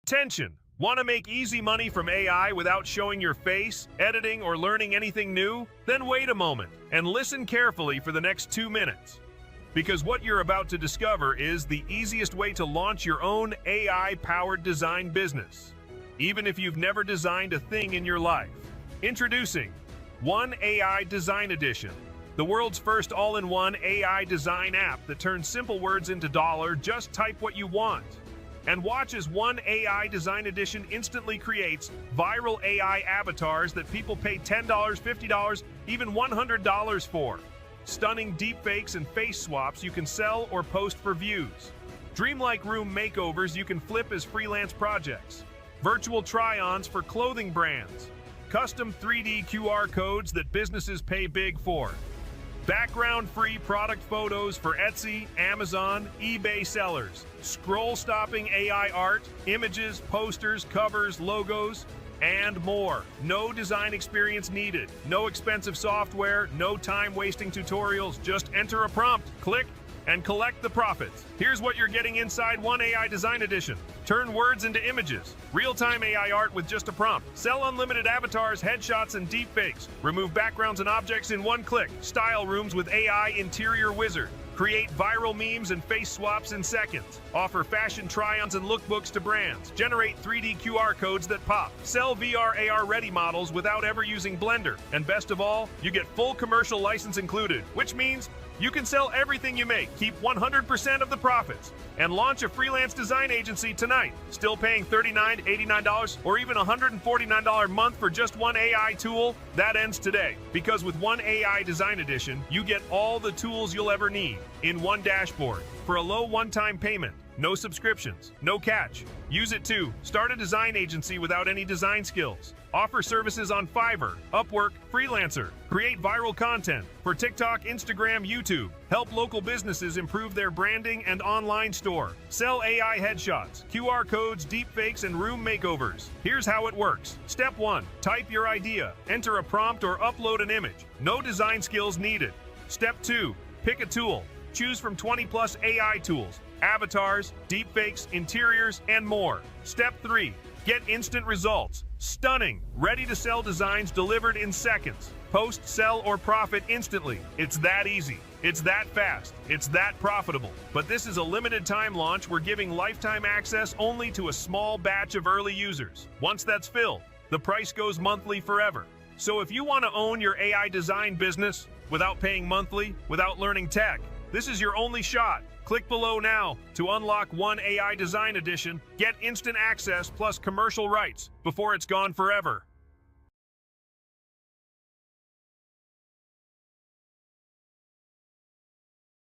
Attention! Want to make easy money from AI without showing your face, editing, or learning anything new? Then wait a moment and listen carefully for the next 2 minutes. Because what you're about to discover is the easiest way to launch your own AI-powered design business, even if you've never designed a thing in your life. Introducing OneAI Design Edition, the world's first all-in-one AI design app that turns simple words into dollar. Just type what you want. And watch as OneAI Design Edition instantly creates viral AI avatars that people pay $10, $50, even $100 for. Stunning deepfakes and face swaps you can sell or post for views. Dreamlike room makeovers you can flip as freelance projects. Virtual try-ons for clothing brands. Custom 3D QR codes that businesses pay big for. Background-free product photos for Etsy, Amazon, eBay sellers. Scroll-stopping AI art, images, posters, covers, logos, and more. No design experience needed. No expensive software, no time-wasting tutorials. Just enter a prompt, click, and collect the profits. Here's what you're getting inside OneAI Design Edition. Turn words into images. Real-time AI art with just a prompt. Sell unlimited avatars, headshots, and deepfakes. Remove backgrounds and objects in one click. Style rooms with AI interior wizard. Create viral memes and face swaps in seconds. Offer fashion try-ons and lookbooks to brands. Generate 3D QR codes that pop. Sell VR AR ready models without ever using Blender. And best of all, you get full commercial license included, which means you can sell everything you make, keep 100% of the profits, and launch a freelance design agency tonight. Still paying $39, $89, or even $149 a month for just one AI tool? That ends today. Because with OneAI Design Edition, you get all the tools you'll ever need in one dashboard for a low one-time payment. No subscriptions, no catch. Use it too. Start a design agency without any design skills. Offer services on Fiverr, Upwork, Freelancer. Create viral content for TikTok, Instagram, YouTube. Help local businesses improve their branding and online store. Sell AI headshots, QR codes, deepfakes, and room makeovers. Here's how it works. Step 1. Type your idea. Enter a prompt or upload an image. No design skills needed. Step 2. Pick a tool. Choose from 20+ AI tools. Avatars, deepfakes, interiors, and more. Step 3. Get instant results. Stunning, ready-to-sell designs delivered in seconds. Post, sell, or profit instantly. It's that easy. It's that fast. It's that profitable. But this is a limited time launch. We're giving lifetime access only to a small batch of early users. Once that's filled, the price goes monthly forever. So if you want to own your AI design business without paying monthly, without learning tech, this is your only shot. Click below now to unlock OneAI Design Edition. Get instant access plus commercial rights before it's gone forever.